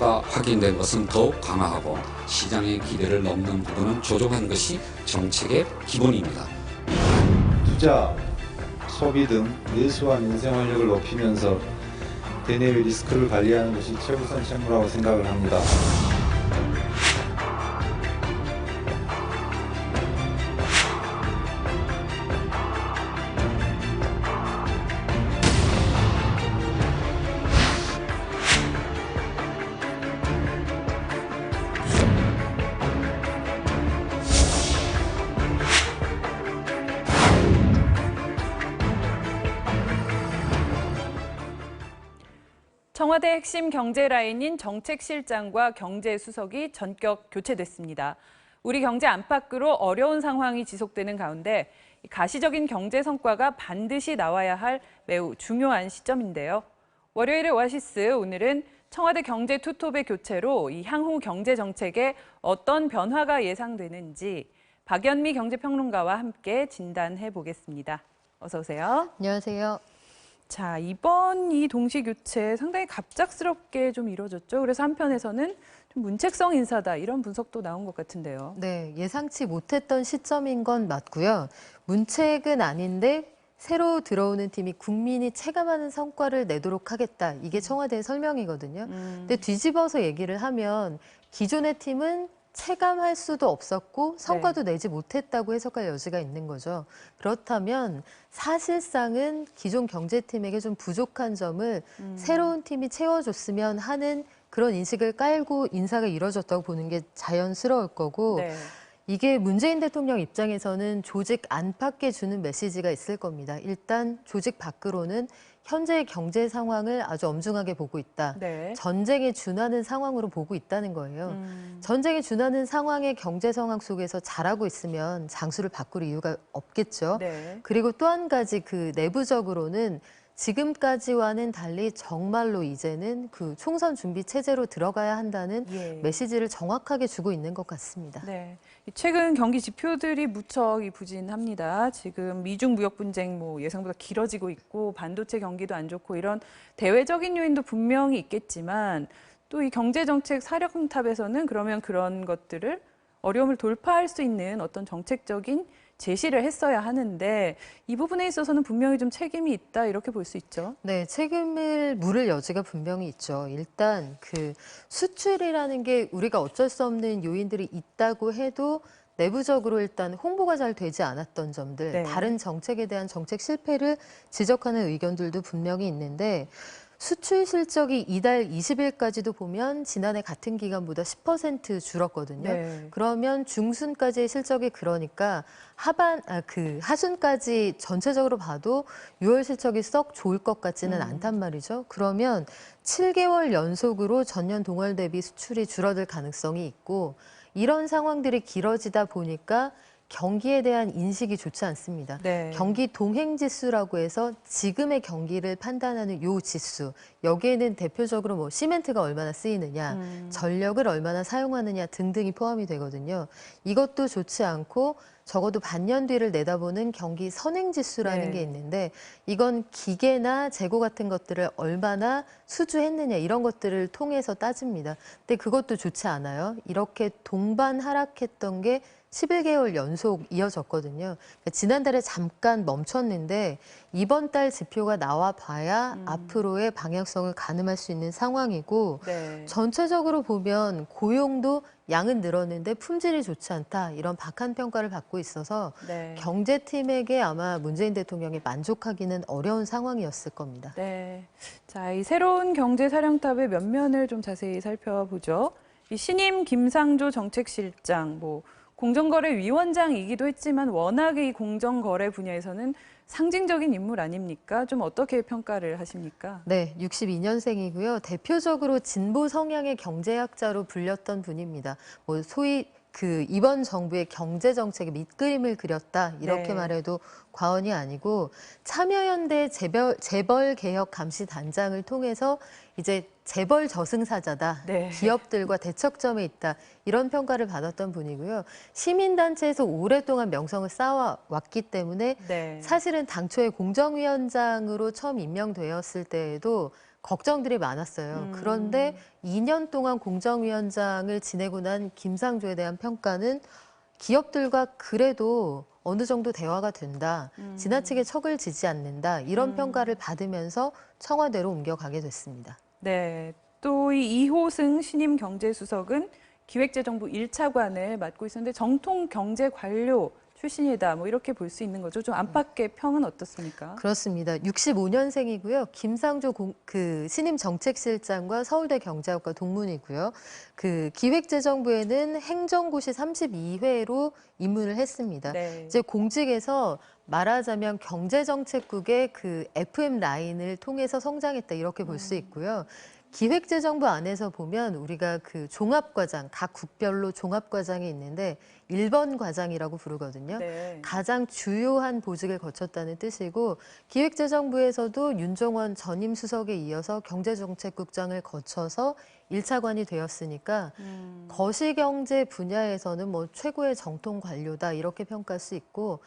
효과가 확인된 것은 더욱 강화하고 시장의 기대를 넘는 부분은 조정하는 것이 정책의 기본입니다. 투자, 소비 등 내수와 민생활력을 높이면서 대내외 리스크를 관리하는 것이 최우선 책무라고 생각을 합니다. 청와대 핵심 경제 라인인 정책실장과 경제수석이 전격 교체됐습니다. 우리 경제 안팎으로 어려운 상황이 지속되는 가운데 가시적인 경제 성과가 반드시 나와야 할 매우 중요한 시점인데요. 월요일의 오아시스, 오늘은 청와대 경제 투톱의 교체로 이 향후 경제 정책에 어떤 변화가 예상되는지 박연미 경제평론가와 함께 진단해 보겠습니다. 어서 오세요. 안녕하세요. 자, 이번 이 동시 교체 상당히 갑작스럽게 좀 이루어졌죠. 그래서 한편에서는 좀 문책성 인사다 이런 분석도 나온 것 같은데요. 네, 예상치 못했던 시점인 건 맞고요. 문책은 아닌데 새로 들어오는 팀이 국민이 체감하는 성과를 내도록 하겠다. 이게 청와대의 설명이거든요. 근데 뒤집어서 얘기를 하면 기존의 팀은 체감할 수도 없었고 성과도 내지 못했다고 해석할 여지가 있는 거죠. 그렇다면 사실상은 기존 경제팀에게 좀 부족한 점을 새로운 팀이 채워줬으면 하는 그런 인식을 깔고 인사가 이뤄졌다고 보는 게 자연스러울 거고 네. 이게 문재인 대통령 입장에서는 조직 안팎에 주는 메시지가 있을 겁니다. 일단 조직 밖으로는 현재의 경제 상황을 아주 엄중하게 보고 있다. 네. 전쟁에 준하는 상황으로 보고 있다는 거예요. 전쟁에 준하는 상황의 경제 상황 속에서 잘하고 있으면 장수를 바꿀 이유가 없겠죠. 네. 그리고 또 한 가지 그 내부적으로는 지금까지와는 달리 정말로 이제는 그 총선 준비 체제로 들어가야 한다는 메시지를 정확하게 주고 있는 것 같습니다. 네. 최근 경기 지표들이 무척 부진합니다. 지금 미중 무역 분쟁 예상보다 길어지고 있고 반도체 경기도 안 좋고 이런 대외적인 요인도 분명히 있겠지만 또 이 경제정책 사령탑에서는 그러면 그런 것들을 어려움을 돌파할 수 있는 어떤 정책적인 제시를 했어야 하는데 이 부분에 있어서는 분명히 좀 책임이 있다 이렇게 볼 수 있죠. 네, 책임을 물을 여지가 분명히 있죠. 일단 그 수출이라는 게 우리가 어쩔 수 없는 요인들이 있다고 해도 내부적으로 일단 홍보가 잘 되지 않았던 점들, 네. 다른 정책에 대한 정책 실패를 지적하는 의견들도 분명히 있는데 수출 실적이 이달 20일까지도 보면 지난해 같은 기간보다 10% 줄었거든요. 네. 그러면 중순까지의 실적이 그러니까 하순까지 전체적으로 봐도 6월 실적이 썩 좋을 것 같지는 않단 말이죠. 그러면 7개월 연속으로 전년 동월 대비 수출이 줄어들 가능성이 있고 이런 상황들이 길어지다 보니까 경기에 대한 인식이 좋지 않습니다. 네. 경기 동행지수라고 해서 지금의 경기를 판단하는 요 지수, 여기에는 대표적으로 시멘트가 얼마나 쓰이느냐, 전력을 얼마나 사용하느냐 등등이 포함이 되거든요. 이것도 좋지 않고 적어도 반년 뒤를 내다보는 경기 선행지수라는 게 있는데 이건 기계나 재고 같은 것들을 얼마나 수주했느냐 이런 것들을 통해서 따집니다. 근데 그것도 좋지 않아요. 이렇게 동반 하락했던 게 11개월 연속 이어졌거든요. 그러니까 지난달에 잠깐 멈췄는데 이번 달 지표가 나와 봐야 앞으로의 방향성을 가늠할 수 있는 상황이고 네. 전체적으로 보면 고용도 양은 늘었는데 품질이 좋지 않다 이런 박한 평가를 받고 있어서 네. 경제팀에게 아마 문재인 대통령이 만족하기는 어려운 상황이었을 겁니다. 네. 자, 이 새로운 경제사령탑의 면면을 좀 자세히 살펴보죠. 이 신임 김상조 정책실장, 공정거래위원장이기도 했지만 워낙에 이 공정거래 분야에서는 상징적인 인물 아닙니까? 좀 어떻게 평가를 하십니까? 네, 62년생이고요. 대표적으로 진보 성향의 경제학자로 불렸던 분입니다. 소위 이번 정부의 경제 정책의 밑그림을 그렸다 이렇게 네. 말해도 과언이 아니고 참여연대 재벌개혁감시단장을 통해서 이제 재벌 저승사자다. 네. 기업들과 대척점에 있다. 이런 평가를 받았던 분이고요. 시민단체에서 오랫동안 명성을 쌓아왔기 때문에 네. 사실은 당초에 공정위원장으로 처음 임명되었을 때에도 걱정들이 많았어요. 그런데 2년 동안 공정위원장을 지내고 난 김상조에 대한 평가는 기업들과 그래도 어느 정도 대화가 된다. 지나치게 척을 지지 않는다. 이런 평가를 받으면서 청와대로 옮겨가게 됐습니다. 네. 또 이 이호승 신임 경제수석은 기획재정부 1차관을 맡고 있었는데 정통 경제 관료 출신이다. 뭐 이렇게 볼 수 있는 거죠. 좀 안팎의 평은 어떻습니까? 그렇습니다. 65년생이고요. 김상조 신임 정책실장과 서울대 경제학과 동문이고요. 기획재정부에는 행정고시 32회로 입문을 했습니다. 네. 이제 공직에서 말하자면 경제정책국의 FM 라인을 통해서 성장했다 이렇게 볼 수 있고요. 기획재정부 안에서 보면 우리가 종합과장, 각 국별로 종합과장이 있는데 1번 과장이라고 부르거든요. 네. 가장 주요한 보직을 거쳤다는 뜻이고 기획재정부에서도 윤종원 전임 수석에 이어서 경제정책국장을 거쳐서 1차관이 되었으니까 거시경제 분야에서는 뭐 최고의 정통 관료다 이렇게 평가할 수 있고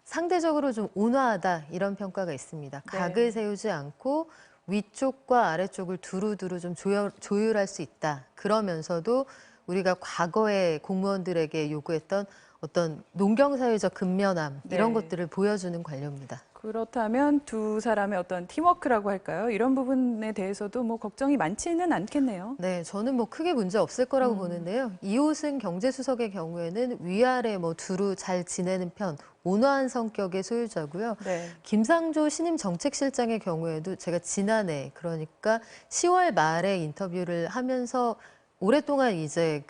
상대적으로 좀 온화하다 이런 평가가 있습니다. 네. 각을 세우지 않고 위쪽과 아래쪽을 두루두루 좀 조율할 수 있다. 그러면서도 우리가 과거에 공무원들에게 요구했던 어떤 농경사회적 근면함 이런 네. 것들을 보여주는 관료입니다. 그렇다면 두 사람의 어떤 팀워크라고 할까요? 이런 부분에 대해서도 뭐 걱정이 많지는 않겠네요. 네, 저는 뭐 크게 문제 없을 거라고 보는데요. 이호승 경제수석의 경우에는 위아래 뭐 두루 잘 지내는 편, 온화한 성격의 소유자고요. 네. 김상조 신임 정책실장의 경우에도 제가 지난해 그러니까 10월 말에 인터뷰를 하면서 오랫동안 이제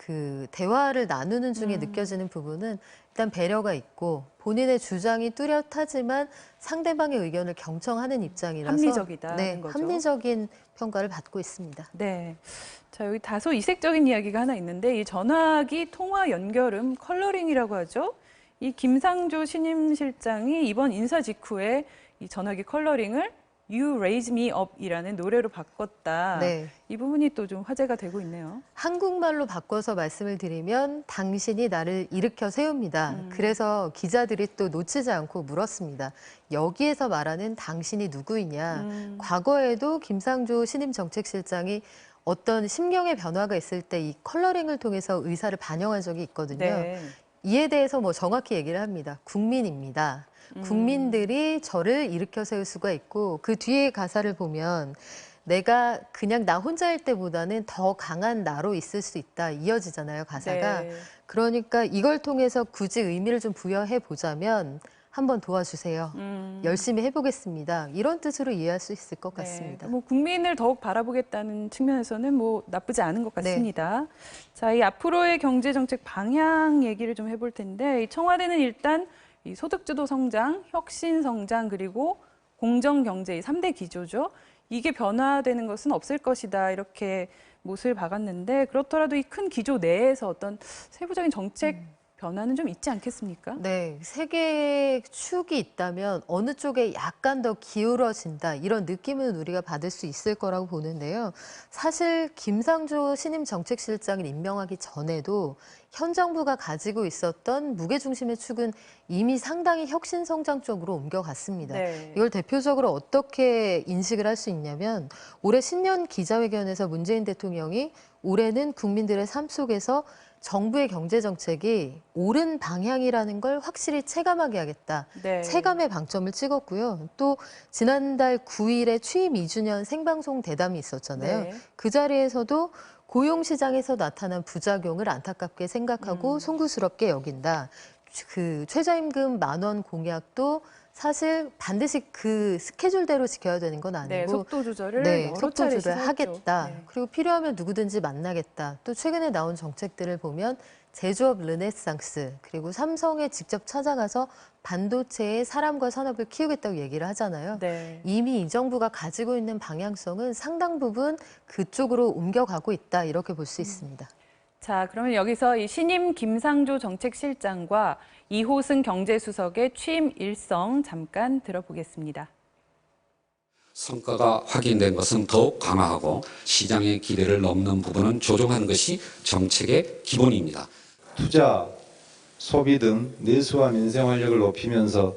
대화를 나누는 중에 느껴지는 부분은 일단 배려가 있고 본인의 주장이 뚜렷하지만 상대방의 의견을 경청하는 입장이라서 합리적이다는 네, 거죠. 합리적인 평가를 받고 있습니다. 네. 자, 여기 다소 이색적인 이야기가 하나 있는데 이 전화기 통화 연결음 컬러링이라고 하죠. 이 김상조 신임 실장이 이번 인사 직후에 이 전화기 컬러링을 You Raise Me Up이라는 노래로 바꿨다. 네. 이 부분이 또 좀 화제가 되고 있네요. 한국말로 바꿔서 말씀을 드리면 당신이 나를 일으켜 세웁니다. 그래서 기자들이 또 놓치지 않고 물었습니다. 여기에서 말하는 당신이 누구이냐. 과거에도 김상조 신임 정책실장이 어떤 심경의 변화가 있을 때 이 컬러링을 통해서 의사를 반영한 적이 있거든요. 네. 이에 대해서 뭐 정확히 얘기를 합니다. 국민입니다. 국민들이 저를 일으켜 세울 수가 있고 그 뒤에 가사를 보면 내가 그냥 나 혼자일 때보다는 더 강한 나로 있을 수 있다 이어지잖아요, 가사가. 네. 그러니까 이걸 통해서 굳이 의미를 좀 부여해 보자면 한번 도와주세요. 열심히 해보겠습니다. 이런 뜻으로 이해할 수 있을 것 같습니다. 네, 뭐 국민을 더욱 바라보겠다는 측면에서는 뭐 나쁘지 않은 것 같습니다. 자, 이 앞으로의 경제 정책 방향 얘기를 좀 해볼 텐데 이 청와대는 일단 이 소득주도 성장, 혁신 성장 그리고 공정 경제 이 3대 기조죠. 이게 변화되는 것은 없을 것이다 이렇게 못을 박았는데 그렇더라도 이 큰 기조 내에서 어떤 세부적인 정책 변화는 좀 있지 않겠습니까? 네, 세 개의 축이 있다면 어느 쪽에 약간 더 기울어진다 이런 느낌은 우리가 받을 수 있을 거라고 보는데요. 사실 김상조 신임 정책실장을 임명하기 전에도 현 정부가 가지고 있었던 무게중심의 축은 이미 상당히 혁신 성장 쪽으로 옮겨갔습니다. 네. 이걸 대표적으로 어떻게 인식을 할 수 있냐면 올해 신년 기자회견에서 문재인 대통령이 올해는 국민들의 삶 속에서 정부의 경제 정책이 옳은 방향이라는 걸 확실히 체감하게 하겠다. 네. 체감의 방점을 찍었고요. 또 지난달 9일에 취임 2주년 생방송 대담이 있었잖아요. 네. 그 자리에서도 고용시장에서 나타난 부작용을 안타깝게 생각하고 송구스럽게 여긴다. 최저임금 10,000원 공약도 사실 반드시 그 스케줄대로 지켜야 되는 건 아니고 네, 속도 조절을 네, 여러 속도 차례 조절을 시사했죠. 하겠다. 네. 그리고 필요하면 누구든지 만나겠다. 또 최근에 나온 정책들을 보면 제조업 르네상스 그리고 삼성에 직접 찾아가서 반도체의 사람과 산업을 키우겠다고 얘기를 하잖아요. 네. 이미 이 정부가 가지고 있는 방향성은 상당 부분 그쪽으로 옮겨가고 있다. 이렇게 볼 수 있습니다. 자, 그러면 여기서 이 신임 김상조 정책실장과 이호승 경제수석의 취임 일성 잠깐 들어보겠습니다. 성과가 확인된 것은 더욱 강화하고 시장의 기대를 넘는 부분은 조정하는 것이 정책의 기본입니다. 투자, 소비 등 내수와 민생 활력을 높이면서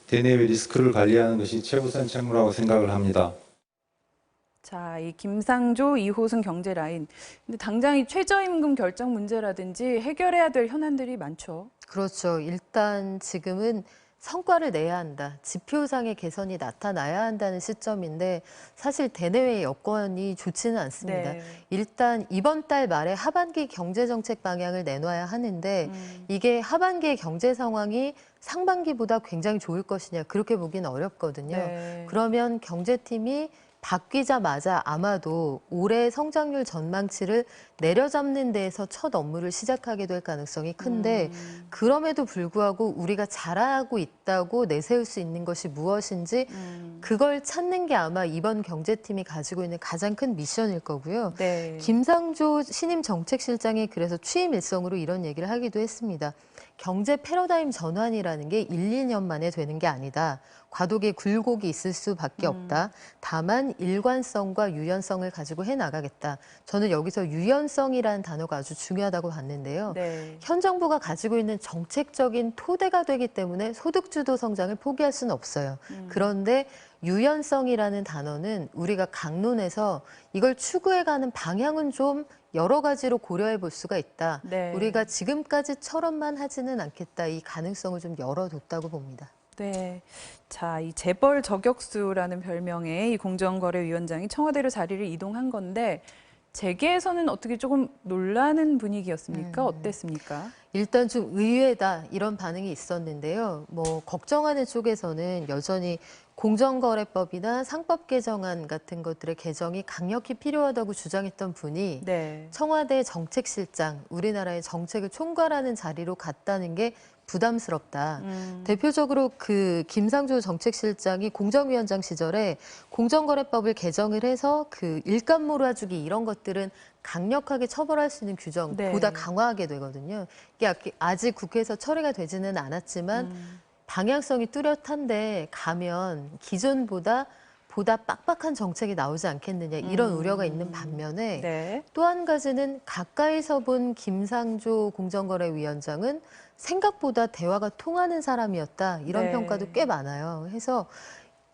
대내외 리스크를 관리하는 것이 최우선 책무라고 생각을 합니다. 자, 이 김상조, 이호승 경제 라인. 근데 당장 이 최저임금 결정 문제라든지 해결해야 될 현안들이 많죠. 그렇죠. 일단 지금은 성과를 내야 한다. 지표상의 개선이 나타나야 한다는 시점인데 사실 대내외 여건이 좋지는 않습니다. 네. 일단 이번 달 말에 하반기 경제정책 방향을 내놔야 하는데 이게 하반기의 경제 상황이 상반기보다 굉장히 좋을 것이냐 그렇게 보기는 어렵거든요. 네. 그러면 경제팀이 바뀌자마자 아마도 올해 성장률 전망치를 내려잡는 데에서 첫 업무를 시작하게 될 가능성이 큰데 그럼에도 불구하고 우리가 잘하고 있다고 내세울 수 있는 것이 무엇인지 그걸 찾는 게 아마 이번 경제팀이 가지고 있는 가장 큰 미션일 거고요. 네. 김상조 신임 정책실장이 그래서 취임 일성으로 이런 얘기를 하기도 했습니다. 경제 패러다임 전환이라는 게 1, 2년 만에 되는 게 아니다. 과도기에 굴곡이 있을 수밖에 없다. 다만 일관성과 유연성을 가지고 해나가겠다. 저는 여기서 유연성이라는 단어가 아주 중요하다고 봤는데요. 네. 현 정부가 가지고 있는 정책적인 토대가 되기 때문에 소득주도 성장을 포기할 수는 없어요. 그런데 유연성이라는 단어는 우리가 강론에서 이걸 추구해가는 방향은 좀 여러 가지로 고려해 볼 수가 있다. 네. 우리가 지금까지처럼만 하지는 않겠다. 이 가능성을 좀 열어뒀다고 봅니다. 네. 자, 이 재벌 저격수라는 별명의 이 공정거래위원장이 청와대로 자리를 이동한 건데 재계에서는 어떻게 조금 놀라는 분위기였습니까? 어땠습니까? 일단 좀 의외다 이런 반응이 있었는데요. 뭐 걱정하는 쪽에서는 여전히 공정거래법이나 상법 개정안 같은 것들의 개정이 강력히 필요하다고 주장했던 분이 네. 청와대 정책실장, 우리나라의 정책을 총괄하는 자리로 갔다는 게 부담스럽다. 대표적으로 그 김상조 정책실장이 공정위원장 시절에 공정거래법을 개정을 해서 그 일감 몰아주기 이런 것들은 강력하게 처벌할 수 있는 규정 네. 보다 강화하게 되거든요. 이게 아직 국회에서 처리가 되지는 않았지만 방향성이 뚜렷한데 가면 기존보다 빡빡한 정책이 나오지 않겠느냐 이런 우려가 있는 반면에 네. 또 한 가지는 가까이서 본 김상조 공정거래위원장은 생각보다 대화가 통하는 사람이었다 이런 네. 평가도 꽤 많아요. 해서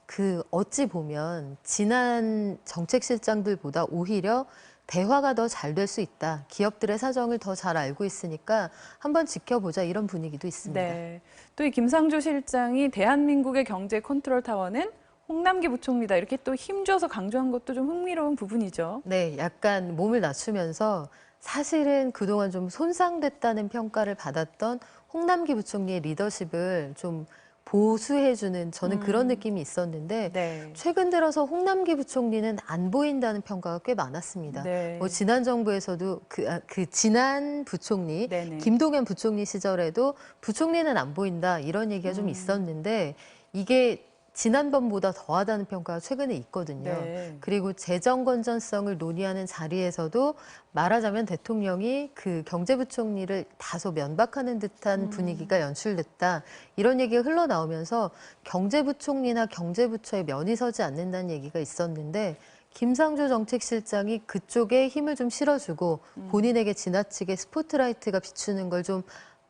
그 어찌 보면 지난 정책실장들보다 오히려 대화가 더 잘 될 수 있다. 기업들의 사정을 더 잘 알고 있으니까 한번 지켜보자 이런 분위기도 있습니다. 네. 또 이 김상조 실장이 대한민국의 경제 컨트롤 타워는 홍남기 부총리다 이렇게 또 힘줘서 강조한 것도 좀 흥미로운 부분이죠. 네, 약간 몸을 낮추면서 사실은 그동안 좀 손상됐다는 평가를 받았던 홍남기 부총리의 리더십을 좀 보수해주는 저는 그런 느낌이 있었는데 네. 최근 들어서 홍남기 부총리는 안 보인다는 평가가 꽤 많았습니다. 네. 뭐 지난 정부에서도 그 지난 부총리 네네. 김동연 부총리 시절에도 부총리는 안 보인다 이런 얘기가 좀 있었는데 이게 지난번보다 더하다는 평가가 최근에 있거든요. 네. 그리고 재정 건전성을 논의하는 자리에서도 말하자면 대통령이 그 경제부총리를 다소 면박하는 듯한 분위기가 연출됐다. 이런 얘기가 흘러나오면서 경제부총리나 경제부처에 면이 서지 않는다는 얘기가 있었는데 김상조 정책실장이 그쪽에 힘을 좀 실어주고 본인에게 지나치게 스포트라이트가 비추는 걸 좀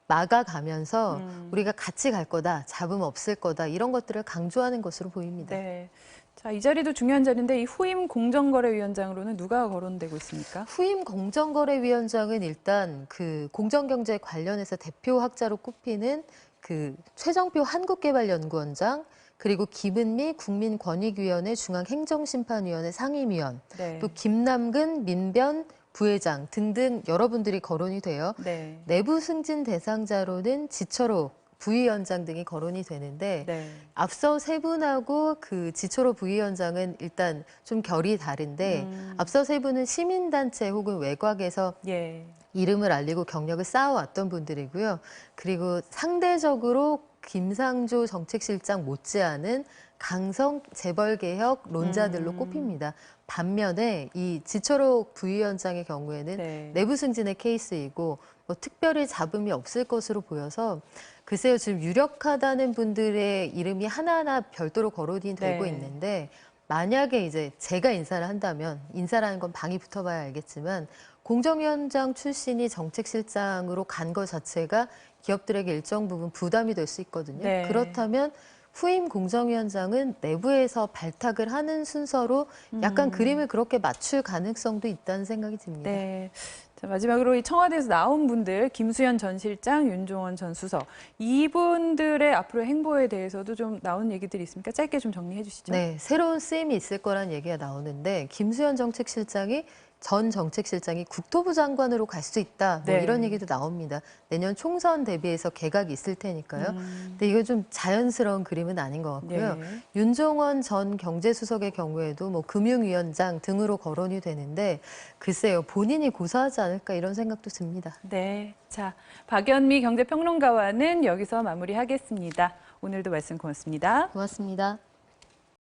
막아가면서 우리가 같이 갈 거다, 잡음 없을 거다 이런 것들을 강조하는 것으로 보입니다. 네. 자, 이 자리도 중요한 자리인데 이 후임 공정거래위원장으로는 누가 거론되고 있습니까? 후임 공정거래위원장은 일단 그 공정경제 관련해서 대표학자로 꼽히는 그 최정표 한국개발연구원장 그리고 김은미 국민권익위원회 중앙행정심판위원회 상임위원 네. 또 김남근 민변 부회장 등등 여러분들이 거론이 돼요. 네. 내부 승진 대상자로는 지철호 부위원장 등이 거론이 되는데 네. 앞서 세 분하고 그 지철호 부위원장은 일단 좀 결이 다른데 앞서 세 분은 시민단체 혹은 외곽에서 예. 이름을 알리고 경력을 쌓아왔던 분들이고요. 그리고 상대적으로 김상조 정책실장 못지않은 강성 재벌개혁 론자들로 꼽힙니다. 반면에 이 지철호 부위원장의 경우에는 네. 내부 승진의 케이스이고 뭐 특별히 잡음이 없을 것으로 보여서 글쎄요. 지금 유력하다는 분들의 이름이 하나하나 별도로 거론이 되고 네. 있는데 만약에 이제 제가 인사를 한다면 인사라는 건 방이 붙어봐야 알겠지만 공정위원장 출신이 정책실장으로 간 것 자체가 기업들에게 일정 부분 부담이 될 수 있거든요. 네. 그렇다면 후임 공정위원장은 내부에서 발탁을 하는 순서로 약간 그림을 그렇게 맞출 가능성도 있다는 생각이 듭니다. 네. 자, 마지막으로 이 청와대에서 나온 분들, 김수현 전 실장, 윤종원 전 수석, 이분들의 앞으로의 행보에 대해서도 좀 나온 얘기들이 있습니까? 짧게 좀 정리해 주시죠. 네, 새로운 쓰임이 있을 거란 얘기가 나오는데 김수현 전 정책실장이 국토부 장관으로 갈 수 있다. 뭐 네. 이런 얘기도 나옵니다. 내년 총선 대비해서 개각이 있을 테니까요. 근데 이거 좀 자연스러운 그림은 아닌 것 같고요. 네. 윤종원 전 경제수석의 경우에도 뭐 금융위원장 등으로 거론이 되는데 글쎄요, 본인이 고사하지 않을까 이런 생각도 듭니다. 네. 자, 박연미 경제평론가와는 여기서 마무리하겠습니다. 오늘도 말씀 고맙습니다. 고맙습니다.